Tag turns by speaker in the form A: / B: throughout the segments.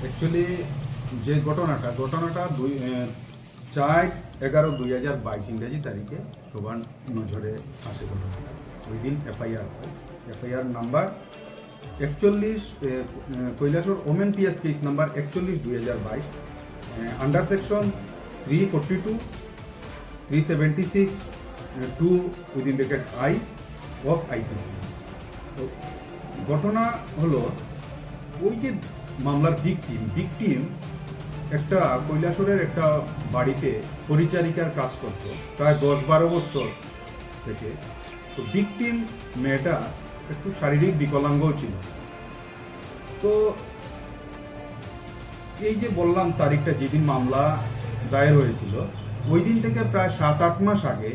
A: Actually যে ঘটনাটা 4/11/2022 ইংরেজি তারিখে সবার নজরে আসে ঘটনাটা। ওই দিন FIR number 41 Kailashahar women PS case number 41/2022 under section 342 376 2 within bracket I of IPC. তো ঘটনা হলো ওই যে মামলার ভিকটিম একটা কৈলাসরের একটা বাড়িতে পরিচারিকার কাজ করত প্রায় 10-12 বছর থেকে। তো ভিকটিম মেয়েটা একটু শারীরিক বিকলাঙ্গও ছিল। তো এই যে বললাম তারিখটা যেদিন মামলা দায়ের হয়েছিল ওই দিন থেকে প্রায় 7-8 মাস আগে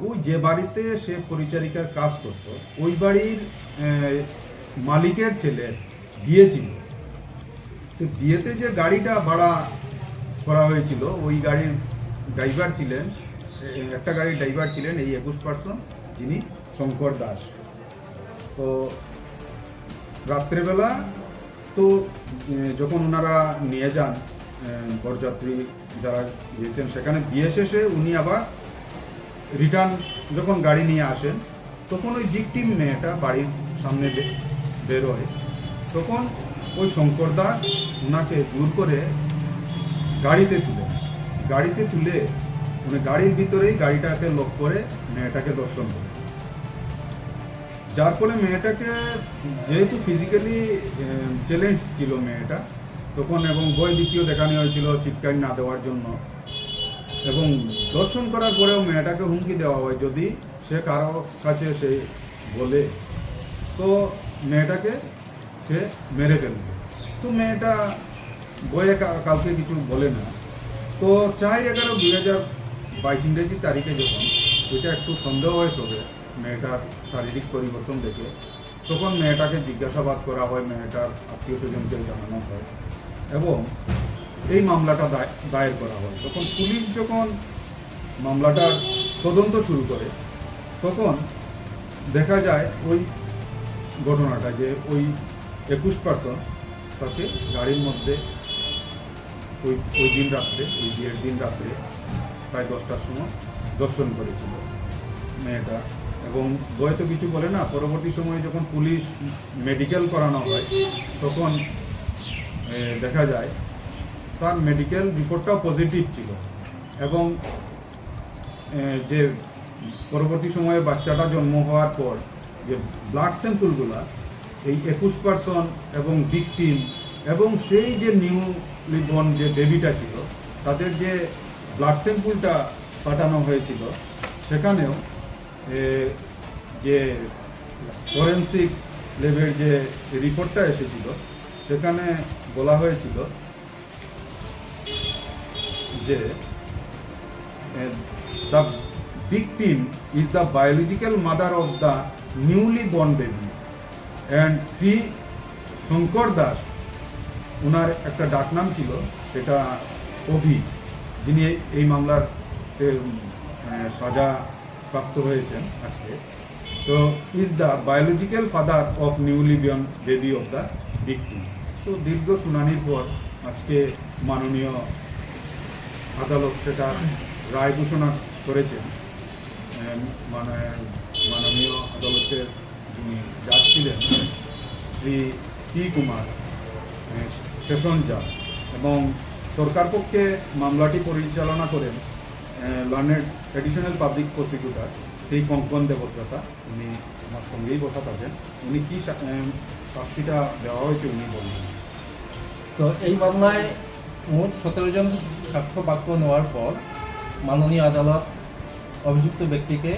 A: ওই যে বাড়িতে সে পরিচারিকার কাজ করত ওই বাড়ির মালিকের ছেলের বিয়ে ছিল। তো বিয়েতে যে গাড়িটা ভাড়া করা হয়েছিল ওই গাড়ির ড্রাইভার ছিলেন, একটা গাড়ির ড্রাইভার ছিলেন এই 21 পার্সন যিনি শঙ্কর দাস। তো রাত্রেবেলা তো যখন ওনারা নিয়ে যান বরযাত্রী যারা গিয়েছেন সেখানে বিয়ে শেষে উনি আবার রিটার্ন যখন গাড়ি নিয়ে আসেন তখন ওই ভিকটিম মেয়েটা বাড়ির সামনে বেরোয়। তখন ওই শঙ্কর দাস ওনাকে জোর করে গাড়িতে তুলে উনি গাড়ির ভিতরেই গাড়িটাকে লক করে মেয়েটাকে দর্শন করে। যার ফলে মেয়েটাকে যেহেতু ফিজিক্যালি চ্যালেঞ্জ ছিল মেয়েটা তখন, এবং ভয় ভীতিও দেখানো হয়েছিল চিৎকার না দেওয়ার জন্য, এবং দর্শন করার পরেও মেয়েটাকে হুমকি দেওয়া হয় যদি সে কারো কাছে সে বলে তো মেয়েটাকে সে মেরে ফেলবে। তো মেয়েটা বয়ে কাউকে কিছু বলে না। তো 4/11/2022 ইংরেজি তারিখে যখন এটা একটু সন্দেহ হয়ে সবে মেয়েটার শারীরিক পরিবর্তন দেখে তখন মেয়েটাকে জিজ্ঞাসাবাদ করা হয়, মেয়েটার আত্মীয় স্বজনকে জানানো হয় এবং এই মামলাটা দায়ের করা হয়। তখন পুলিশ যখন মামলাটার তদন্ত শুরু করে তখন দেখা যায় ওই ঘটনাটা যে ওই 21 পার্সন তাকে গাড়ির মধ্যে ওই দিন রাত্রে, ওই বিয়ের দিন রাত্রে প্রায় 10টার সময় দর্শন করেছিল মেয়েটা, এবং বয়তো কিছু বলে না। পরবর্তী সময়ে যখন পুলিশ মেডিকেল করানো হয় তখন দেখা যায় তার মেডিকেল রিপোর্টটাও পজিটিভ ছিল, এবং যে পরবর্তী সময়ে বাচ্চাটা জন্ম হওয়ার পর যে ব্লাড স্যাম্পলগুলা এই 21 পার্সন এবং ভিকটিম এবং সেই যে নিউলি বর্ন যে বেবিটা ছিল তাদের যে ব্লাড স্যাম্পলটা পাঠানো হয়েছিল সেখানেও যে ফরেন্সিক ল্যাবের যে রিপোর্টটা এসেছিল সেখানে বলা হয়েছিল যে the victim is the biological mother of the newly born baby and Shri Shankar Das, ওনার একটা ডাকনাম ছিল সেটা অভি, যিনি এই মামলার সাজা প্রাপ্ত হয়েছেন আজকে। তো is the biological father of newly born baby of the victim. তো দীর্ঘ শুনানির পর আজকে মাননীয় আদালত সেটা রায় ঘোষণা করেছেন। মাননীয় আদালতের যিনি জাজ ছিলেন শ্রী পি কুমার সেশন জাজ, এবং সরকার পক্ষে মামলাটি পরিচালনা করেন learned additional public prosecutor Shri Kankan Debabrata. উনি আমার সঙ্গেই বসা থাকেন, উনি কি শাস্তিটা দেওয়া হয়েছে উনি বলবেন।
B: তো এই মামলায় মোট 17 জন সাক্ষ্য বাক্য নেওয়ার পর মাননীয় আদালত অভিযুক্ত ব্যক্তিকে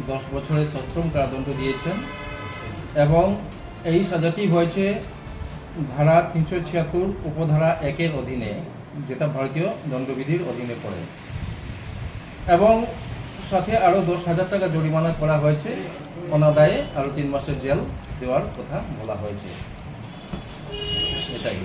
B: 10 বছরের সশ্রম কারাদণ্ড দিয়েছেন, এবং এই সাজাটি হয়েছে ধারা 376 উপধারা 1-এর অধীনে, যেটা ভারতীয় দণ্ডবিধির অধীনে পড়ে, এবং সাথে আরও 10,000 টাকা জরিমানা করা হয়েছে। অনাদায়ে আরও 3 মাসের জেল দেওয়ার কথা বলা হয়েছে। এটাই।